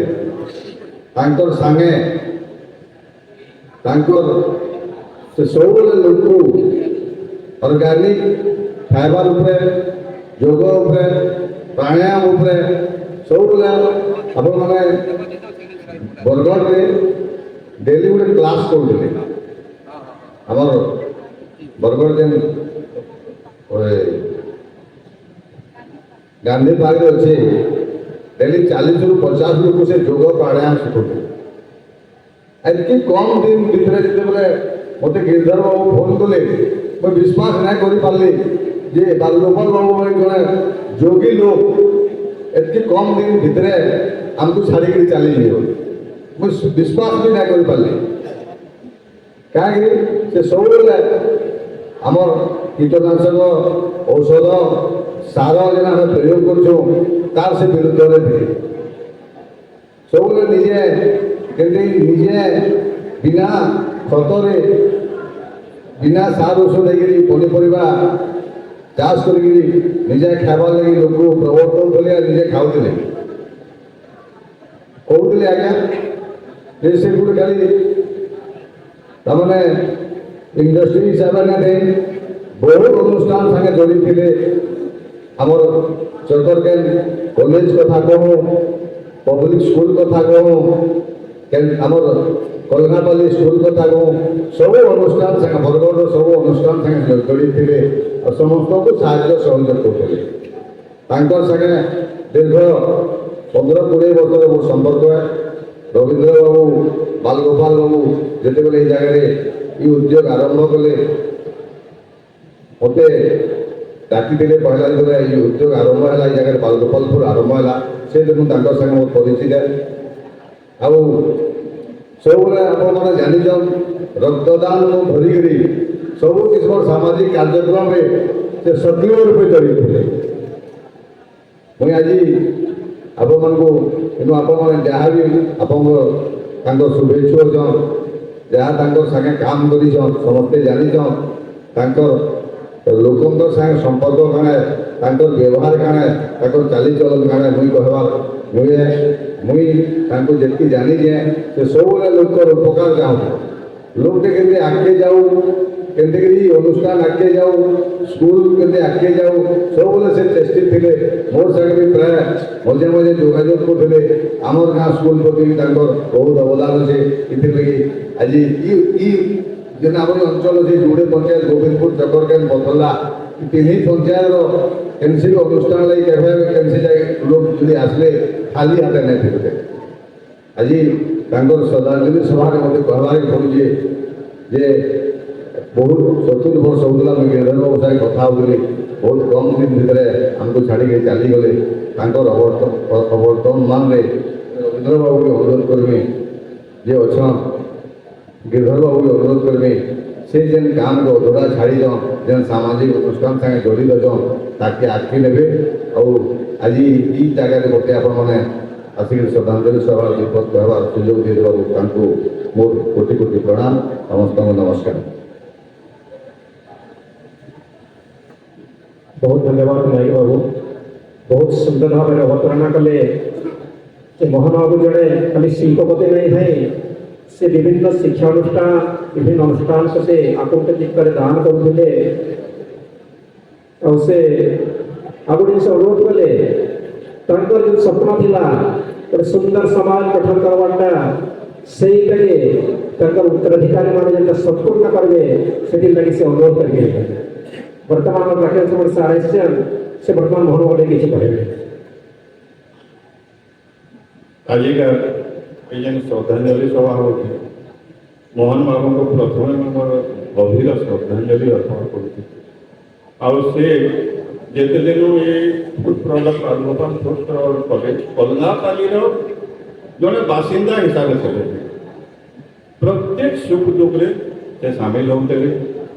सांगे से सब लोक ऑर्गेनिक फाइबर योग प्राणायाम सब आप बरगढ़ में डेली गोटे क्लास करुले आमर बरगढ़ जेन गांधी पार्क अच्छे डेली 40 ରୁ 50 लोग से योग प्राणायाम शिखुते एति कम दिन भितर जिते मत गिरधर बाबू फोन कले मैं विश्वास ना करी जे बालगोपाल बाबू भाई जड़े जोगी लोग एति कम दिन भितर आमको छाड़ी चली मुझे विश्वास भी ना करी कहीं सब आमर कीटनाशक औषध सार जेना प्रयोग कर से विरुद्ध थे सब निजे निजे बिना खतर बिना सार औषध पनीपरिया चाष कर निजे खाबार लगे लोक प्रवर्तन कले निजे खाऊले कहते आज्ञा से गोटे खाली तमाने इंडस्ट्री हिसाब से बहुत अनुष्ठान सागे जोड़ी थे आमर चतरकेन कॉलेज कथा कहूँ पब्लिक स्कूल कथा कहूँ आमर कलनापाली स्कूल कथा कहूँ सब अनुष्ठान सागे बरगढ़ सब अनुष्ठान सागे जोड़ी थे और समस्त को साहय सहयोग करते सागे दीर्घ 15-20 वर्ष मो संपर्क है रवींद्र बाबू बालगोपाल बाबू जिते बेले जगह ये उद्योग आरंभ कले मत डाकी पहला जो ये उद्योग आरंभ है जगह बालगोपालपुर आरंभ है से दिन मोर परिचय सब आपने जानिछन रक्तदान को धरिकी सब किस्म सामाजिक कार्यक्रम से सक्रिय रूपे जड़ित थे। मुझे आज आपण जहाँ भी आप शुभेच्छु अच्छन जहाँ सागे काम कर समस्ते जानिछन लोक संगे संपर्क काने व्यवहार काने चाली चलन काने मुई कहबार मुई जी जानीजे से सब लोकर उपकार चाहूँ लोक के आगे जाऊ के अनुष्ठान आगे जाऊ स्कूल के आगे जाऊ सब से चेष्टित थे मोर संगे भी प्राय मजे मजे जोगाजोग करते आमर गाँ स्कूल प्रति बहुत अवदान अच्छे इतिलगी आज जेन आम अंचल अच्छे जोड़े पंचायत गोविंदपुर चकरकेन बथला तीन पंचायत एनसीबी अनुष्ठान लगे कैसे लोग जो आसले खाली हाथ नहीं थे आज श्रद्धांजलि सभा मत कहबार पड़े जे बहुत 70 वर्ष होता मुझे गिरधर बाबू सागे कथा होली बहुत कम दिन भितर आमको छाड़ी चलीगले अवर्तमान रवींद्र बाबू को अनुरोध करमी जे अच्छा गिरधर बाबू को अनुरोध करमी से जेन काम को अधूरा छाड़ी जेन सामाजिक अनुष्ठान संगे जड़ित अच्छन ताकि आगे ने आज ये जगह गोटे आपने आसिक श्रद्धांजलि सभा विपद कहबार सुजोग दे मोर कोटि कोटि प्रणाम समस्त नमस्कार। बहुत धन्यवाद नायक बाबू बहुत सुंदर भाव में अवतरणा कले मोहन बाबू जड़े खाली शिल्पपति नहीं है से विभिन्न शिक्षा अनुष्ठान विभिन्न अनुष्ठान से आकुंठ कर दान करुले से आगु जिन अनुरोध कले जो सपना थिला गोटे सुंदर समाज गठन करवाटा से उत्तराधिकारी मान संपूर्ण करेंगे से लगी से अनुरोध करके वर्तमान राकेश कुमार सार से वर्तमान मोहन बाबू किसी कहे आज का श्रद्धांजलि सभा हो मोहन बाबू को प्रथम मोर गभीर श्रद्धांजलि अर्पण करते दिन ये फुटप्रल प्राणोपान ट्रस्ट कले कलनापाली जड़े बासिंदा हिसाब से प्रत्येक सुख दुख से सामिल होते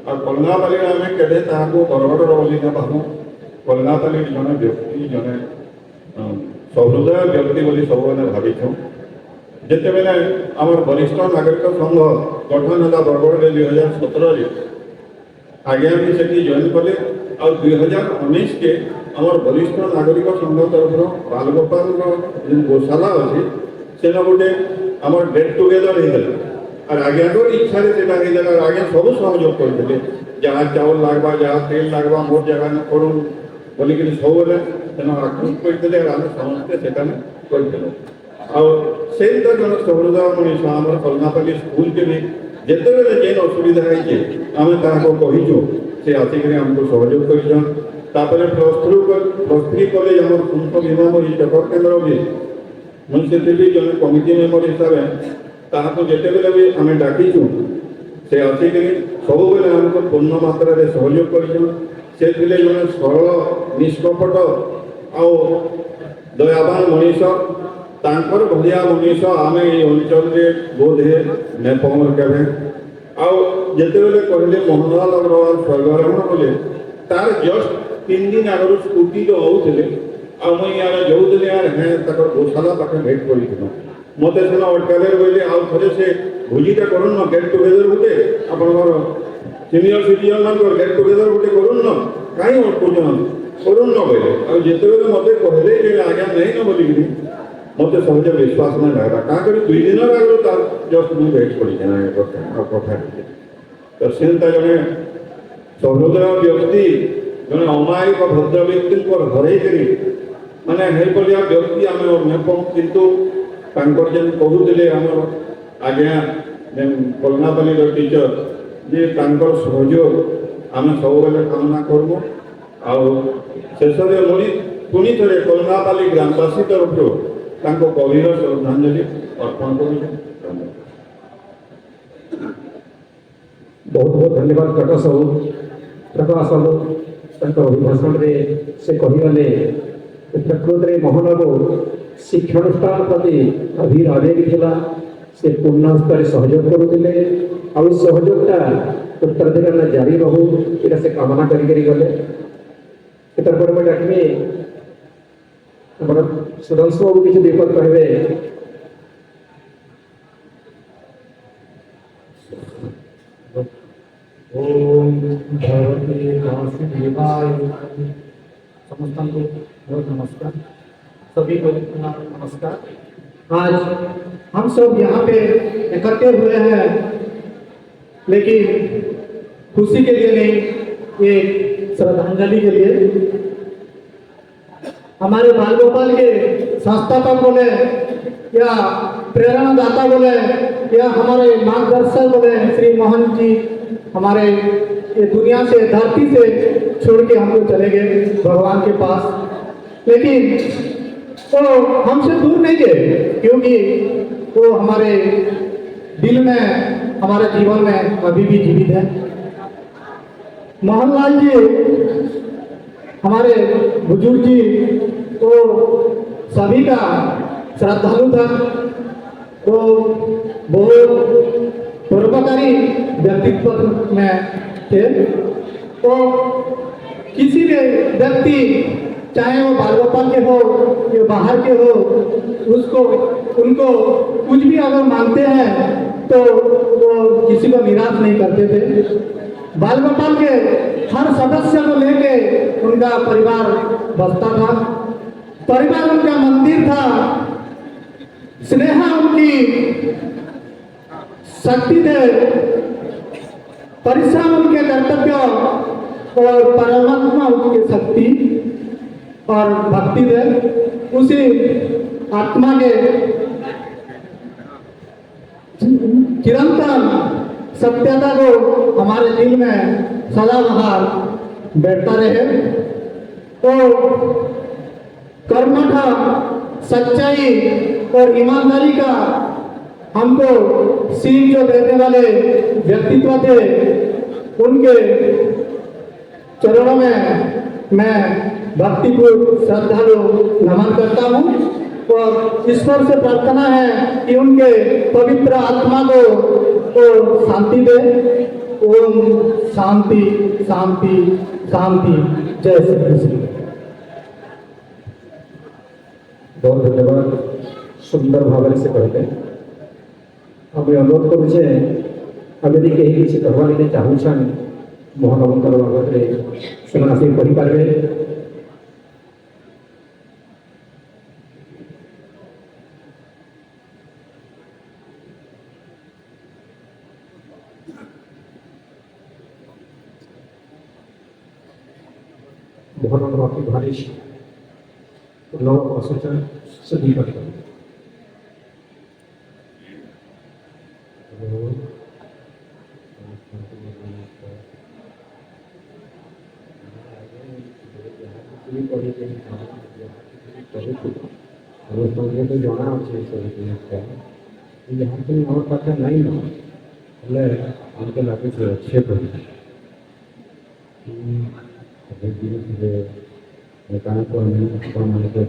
और कलनापाली आम केदे बरगढ़ बोली न भावु कलनापाली जड़े व्यक्ति जड़े सहृदय व्यक्ति बोली सब मैंने भाविछूँ जिते बेले आम वरिष्ठ नागरिक संघ गठन है बरगढ़ 2017 आगे भी से जॉइन कले और 2019 के आम वरिष्ठ नागरिक संघ तरफ बालगोपाल जो गोशाला अच्छे से गोटे आम गेट टुगेदर हो आज्ञा इच्छा से आज्ञा सब सहयोग करते जहाँ चाउल लगवा जहाँ तेल लगवा मोर जगह करूँ बोलिक सब आकृत करते समस्ते करते से जन सहृदय मनीष आम कलनापाली स्कूल के भी जिते बेले जेन असुविधा है आम कहीचु से आसिक आमको सहयोग कर +3 कॉलेज आम सुंत भीमामरी चकर केन्द्र भी मुझे भी जन कमिटी मेम्बर हिसाब से जिते बेले भी आम डाकीचु से आसिक सब बेले आमको पूर्ण मात्रा सहयोग कर जन सरल निष्कपट आ दयावान मनीष तांकर भलिया मनीष आम ये अंचल बोधे ने पमर केवे आते बेले कहले मोहनलाल अग्रवाल स्वर्गरहण बोले तार जस्ट 3 दिन आगर स्कूटी जो होते मुझे यार जाऊली यार हाँ तक गोशाला पाखे भेट कर मत से अटकाले बोले आउ थे से भोजीटा करूँ न गेट टुगेदर गोटे आपंकर सीनियर सिटीजन मान गेट टुगेदर गोटे करूँ न कहीं अटकुन करूँ न बोले जिते बेले मत कहले आज्ञा नहीं न बोलिकी मत सहज विश्वास नहीं लगा क्या कर 2 दिन आगे तार जस्ट मुझे भेट पड़ी कथा तो से जड़े सहृदय व्यक्ति जड़े अमायिक भद्र व्यक्ति हरई माने हेल्पलिया व्यक्ति आम नेपम किंतु जेन कहते आम आज्ञा कलनापाली टीचर जे सहयोग आम सब कामना करूँ शेष मुझे पुणी थे कलनापाली ग्रामवासी तरफ गभीर श्रद्धांजलि अर्पण कर बहुत बहुत धन्यवाद प्रकाश बाबू अभिभाषण से कहीगले प्रकृत में मोहन बाबू शिक्षानुष्ठान प्रति अधीर आवेगी थिला से पूर्ण स्तर सहयोग करुले और सहयोगटा उत्तराधिकार जारी रहू यहाँ से कामना करी गले। तापर मैं डाकमी सुधांशु बाबू किसी विपद कहे। ओम भगवती वासुदेवाय समस्त को बहुत नमस्कार, सभी को नमस्कार। आज हम सब यहाँ पे इकट्ठे हुए हैं, लेकिन खुशी के लिए नहीं, एक श्रद्धांजलि के लिए। हमारे बाल गोपाल के संस्थापक बोले या प्रेरणादाता बोले या हमारे मार्गदर्शक बोले श्री मोहन जी हमारे ये दुनिया से, धरती से छोड़ के हम लोग चले गए भगवान के पास, लेकिन वो हमसे दूर नहीं गए, क्योंकि वो हमारे दिल में, हमारे जीवन में अभी भी जीवित है। मोहनलाल जी हमारे बुजुर्ग जी, वो सभी का श्रद्धालु था, वो बहुत परोपकारी व्यक्तित्व में थे। तो किसी भी व्यक्ति, चाहे वो बाल गोपाल के हो या बाहर के हो, उसको उनको कुछ भी अगर मांगते हैं तो वो किसी को निराश नहीं करते थे। बाल गोपाल के हर सदस्य को लेके उनका परिवार बसता था, परिवार उनका मंदिर था, स्नेहा उनकी शक्ति थे, परिश्रम उनके कर्तव्य और परमात्मा उनकी शक्ति और भक्ति थे। उसी आत्मा के चिरंतन सत्यता को हमारे दिल में सदा बहार बैठता रहे। तो कर्मठ, सच्चाई और ईमानदारी का हमको सीख जो देने वाले व्यक्तित्व थे, उनके चरणों में मैं भक्तिपूर्ण श्रद्धालु नमन करता हूँ और ईश्वर से प्रार्थना है कि उनके पवित्र आत्मा को शांति दे। ओम शांति शांति शांति। जय श्री कृष्ण। बहुत धन्यवाद, सुंदर भाव से कहते हमें अनुरोध करुचे आगे कहीं किसी कहवा लिए चाहूँ मोहनबाबूर बाबद से आसिक पढ़िपारे। मोहन बाबू भारी नव असोचन सभी पढ़िपारे। तो जना अच्छे यहाँ तो मोर पाखे नहीं ना हमको लगे अच्छे पड़े धीरे धीरे कहाँ को मान के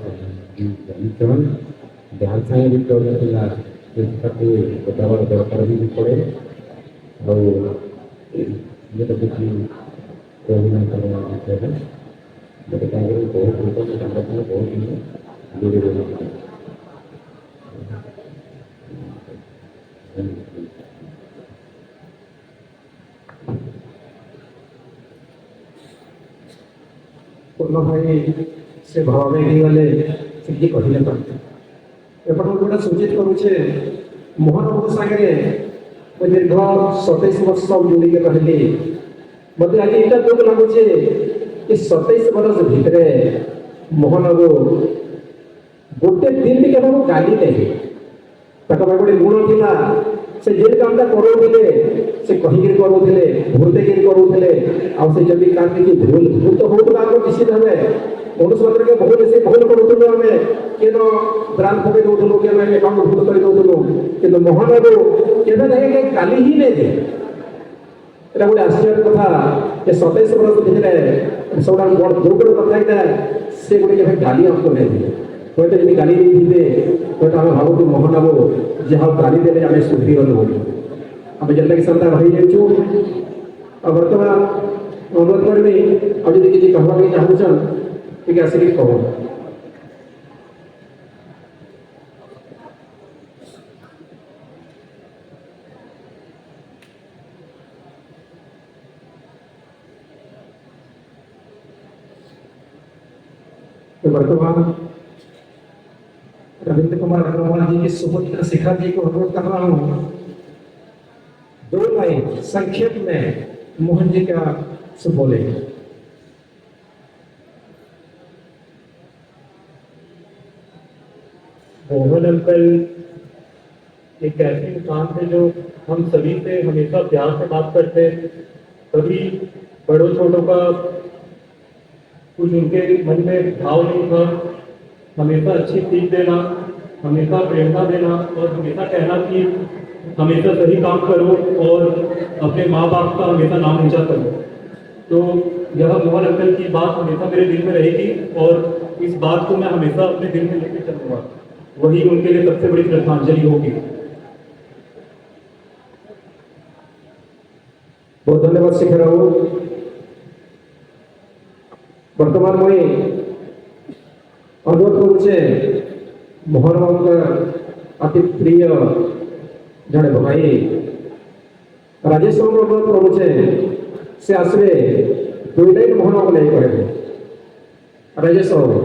ध्यान से भी बतावा दरकार भी पड़े और ये तो कुछ नहीं करना बहुत धीरे धीरे पूर्ण भाई से भावे गले से कहले एपट गोटे सूचित करुचे मोहन बाबू सागे दीर्घ 27 वर्ष जोड़ी के कहली मत आज यहाँ दुख लगुचे कि 27 वर्ष भितर मोहन बाबू गोटे दिन भी क्या गाली नहीं गोटे गुण थिला से जे कामटा करोले से कहीं करोले भूलते करोले आदि काम की भूल भूल तो होता निश्चित भावे मनुष्य के बहुत से भूल करूँ आम केन ब्रांड पकई दूसरू कि अकाउंट भूल कर दूसरू कि मोहन बाबू के गाली ही नहीं दे এটা গোটে আশ্চর্য কথা যে 27 বর্ষ ভিতরে সবটা বড় দুর্গর কথা এটা সে গোটে কেবে গালি আমको नहीं दिए হয়তো যদি গালি नहीं दिए হয়তো আমি ভাবো মোহন বাবু जहाँ गाली देने आम सुधी गलु आम जेनटा सदा रही जाइए बर्तमान अनुरोध करमी आज किसी कहवा चाहून टे आसिक कह तो वर्तमान रविंद्र कुमार अग्रवाल जी के सुपुत्र शिखर जी को अनुरोध कर रहा हूँ 2 लाइन संक्षेप में मोहन जी का से बोले। मोहन अंकल एक ऐसे इंसान थे जो हम सभी से हमेशा प्यार से बात करते, कभी बड़ों छोटों का कुछ उनके मन में भाव नहीं था, हमेशा अच्छी सीख देना, हमेशा प्रेरणा देना और हमेशा कहना कि हमेशा सही काम करो और अपने माँ बाप का हमेशा नाम ऊंचा करो। तो यह मोहन अंकल की बात हमेशा मेरे दिल में रहेगी और इस बात को मैं हमेशा अपने दिल में लेकर चलूंगा, वही उनके लिए सबसे बड़ी श्रद्धांजलि होगी। बहुत धन्यवाद शिखर बाबू। वर्तमान मुई अनुरोध करुचे मोहन बाबू का अति प्रिय जड़े भाई राजेश बाबू अनुरोध करुचे से आसरे 2 लाइन मोहन बाबू नहीं कहे राजेश बाबू।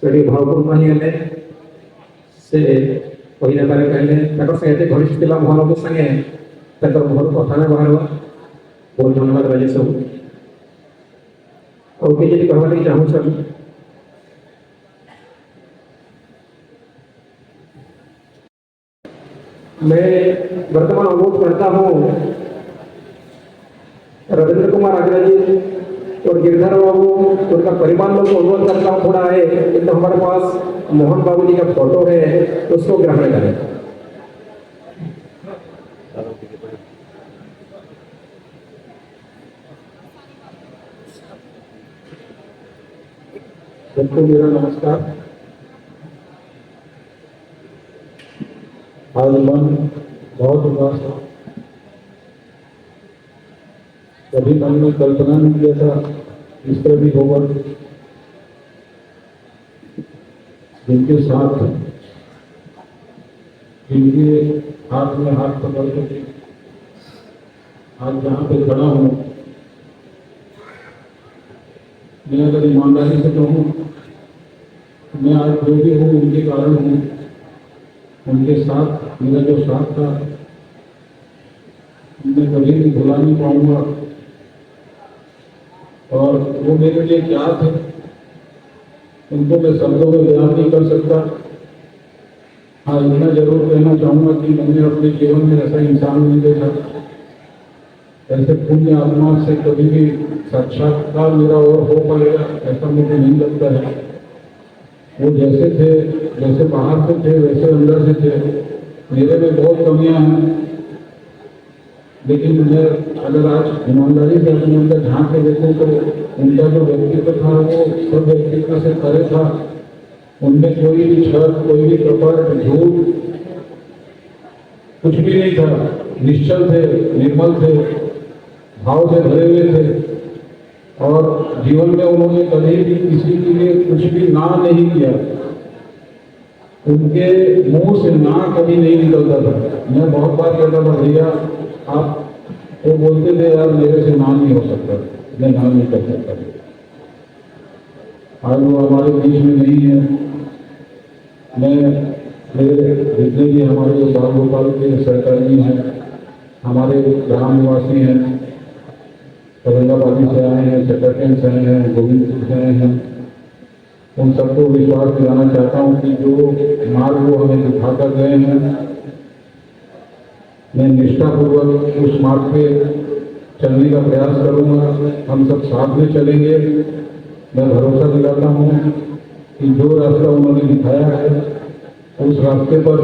सभी भावपूर्ण नहीं से पहले बारे कहले संगे घनिष्ठ पिला मोहन बाबू संगे मोहन कथा में बाहर बहुत धन्यवाद राजेश बाबू। और जी कहवा लगे चाहूँ मैं वर्तमान अनुरोध करता हूँ रविंद्र कुमार आगरा जी और गिरधर बाबू उनका परिवार लोग को अनुरोध करता हूँ थोड़ा है तो हमारे पास मोहन बाबू जी का फोटो है उसको ग्रहण करें। सबको मेरा नमस्कार। आज मन बहुत उदास था, कभी मन में कल्पना नहीं किया था इस तरह भी होगा। जिनके साथ जिनके हाथ में हाथ पकड़ के आज जहाँ पे खड़ा हूँ, मैं अगर ईमानदारी से कहूँ मैं आज जो भी हूँ उनके कारण हूँ। उनके साथ मेरा जो साथ था मैं कभी भी भुला नहीं पाऊंगा और वो मेरे लिए क्या थे उनको मैं शब्दों में बयान नहीं कर सकता। हाँ, इतना जरूर कहना चाहूँगा कि मैंने अपने जीवन में ऐसा इंसान नहीं देखा, ऐसे पुण्य आत्मा से कभी भी साक्षात्कार मेरा और हो पाएगा ऐसा मुझे नहीं लगता है। वो जैसे थे, जैसे बाहर से थे वैसे अंदर से थे। मेरे में बहुत कमियां हैं, लेकिन मैं अगर आज ईमानदारी से अपने अंदर झांक के देखूँ तो उनका जो व्यक्तित्व था वो सब व्यक्तित्व से परे था। उनमें कोई भी छल, कोई भी कपट, झूठ कुछ भी नहीं था। निश्चल थे, निर्मल थे, भाव से भरे हुए थे और जीवन में उन्होंने कभी भी किसी के लिए कुछ भी ना नहीं किया। उनके मुंह से ना कभी नहीं निकलता था। मैं बहुत बार कहता था भैया आप, वो बोलते थे यार मेरे से ना नहीं हो सकता, मैं ना नहीं कर सकता। आज वो हमारे बीच में नहीं है। मैं मेरे जितने भी हमारे बाल गोपाल के सहकर्मी हैं, हमारे ग्राम निवासी हैं, औरंगाबादी से आए हैं, चटरकेन से आए हैं, गोविंदपुर से आए हैं, उन सबको विश्वास दिलाना चाहता हूँ कि जो मार्ग वो हमें दिखाकर गए हैं मैं निष्ठापूर्वक उस मार्ग पे चलने का प्रयास करूँगा। हम सब साथ में चलेंगे। मैं भरोसा दिलाता हूँ कि जो रास्ता उन्होंने दिखाया है उस रास्ते पर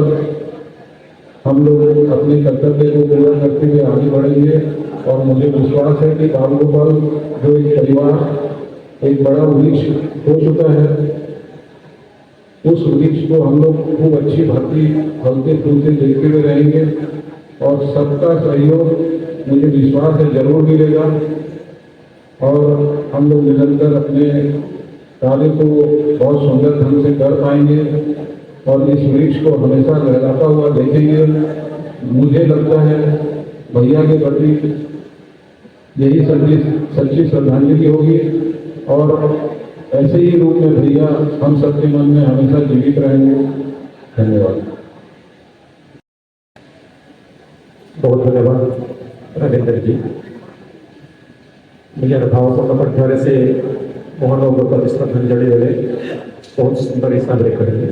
हम लोग अपने कर्तव्य को पूरा करते हुए आगे बढ़ेंगे। और मुझे विश्वास है कि बाल गोपाल जो एक परिवार एक बड़ा वृक्ष हो चुका है, उस वृक्ष को हम लोग खूब अच्छी भांति फलते फूलते देखते हुए रहेंगे। और सबका सहयोग मुझे विश्वास है जरूर मिलेगा और हम लोग निरंतर अपने कार्य को बहुत सुंदर ढंग से कर पाएंगे और इस वृक्ष को हमेशा लहराता हुआ देखेंगे। मुझे लगता है भैया के प्रति यही सच्ची श्रद्धांजलि होगी और ऐसे ही रूप में भैया हम सबके मन में हमेशा जीवित रहेंगे। धन्यवाद। बहुत धन्यवाद रविंद्र जी। ନିଜର ଭାବପୂର୍ଣ୍ଣ କଣ୍ଠରେ ସେ ମୋହନବାବୁଙ୍କ ପ୍ରତି ଶ୍ରଦ୍ଧାଞ୍ଜଳି ଦେଲେ, ବହୁତ ସୁନ୍ଦର ହିସାବରେ କହିଲେ।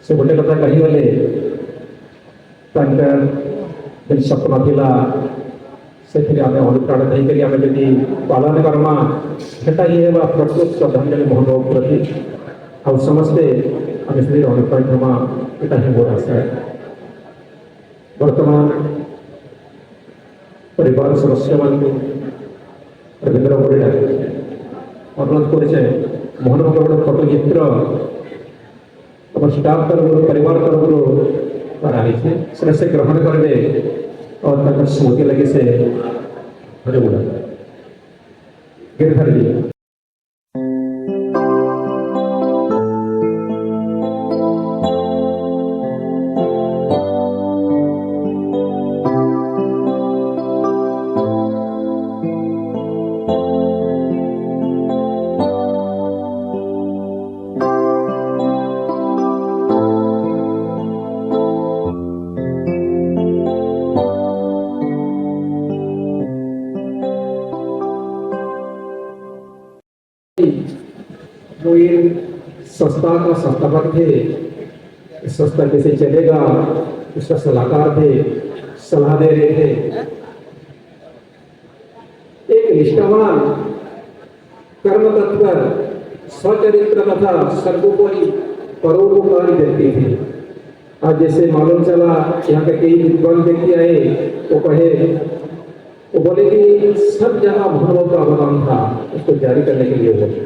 ସେ ଗୋଟେ କଥା କହିଗଲେ, ତାଙ୍କର ଯେନ୍ ସ୍ୱପ୍ନ ଥିଲା ସେଥିରେ ଆମେ ଅନୁପ୍ରାଣ ଦେଇକରି ଆମେ ଯଦି ପାଳନ କର୍ମା ସେଟା ହିଁ ହେବା ପ୍ରକୃତ ଶ୍ରଦ୍ଧାଞ୍ଜଳି ମୋହନବାବୁ ପ୍ରତି। ଆଉ ସମସ୍ତେ ଆମେ ସେଥିରେ ଅନୁପ୍ରାଣ ହେବା, ଏଟା ହିଁ ମୋର ଆଶା। ବର୍ତ୍ତମାନ परिवार सदस्य मानू रवींद्र परिडा अनुरोध करे मोहन बाबू गोटे फोटो चित्र आम स्टाफ तरफ परिवार तरफ कराई से ग्रहण करेंगे और स्मृति लगे से गिरधर जी। जो ये संस्था का संस्थापक थे, इस संस्था कैसे चलेगा उसका सलाहकार थे, सलाह दे रहे थे। एक निष्ठावान कर्म तत्पर स्वचरित्र तथा सर्वोपरि परोपकारी व्यक्ति थे। आज जैसे मालूम चला यहाँ के कई विद्वान व्यक्ति आए, वो बोले कि सब जगह मोहनबाबू का अवदान था, उसको जारी करने के लिए बोले।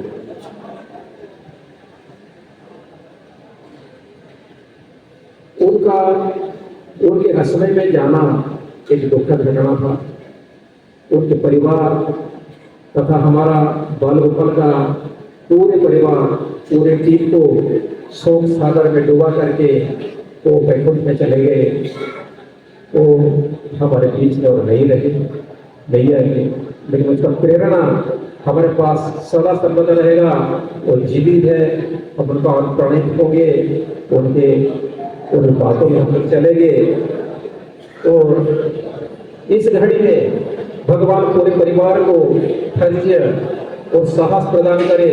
उनके रसोई में जाना एक दुखद घटना था। उनके परिवार तथा हमारा बाल गोपाल का पूरे परिवार पूरे टीम को शोक सागर में डूबा करके वो बैकुंठ में चले गए। वो हमारे बीच में और नहीं रहे, नहीं आएंगे, लेकिन उसका प्रेरणा हमारे पास सदा सर्वदा रहेगा। वो जीवित है, हम उनका अनुप्राणित होंगे, उनके उन बातों में हम लोग चलेंगे। और इस घड़ी में भगवान पूरे परिवार को धैर्य और साहस प्रदान करे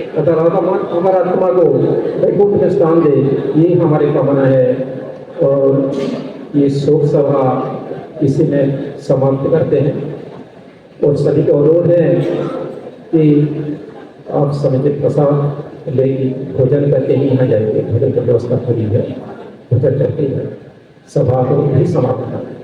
तथा हमारा आत्मा को वैकुंठ में स्थान दे, ये हमारी कामना है। और ये शोक सभा इसी में समाप्त करते हैं और सभी को अनुरोध है कि आप समुचित प्रसाद लेके भोजन करके ही यहाँ जाएंगे। भोजन की व्यवस्था पूरी है, भोजन करके सभा को भी समाप्त करें।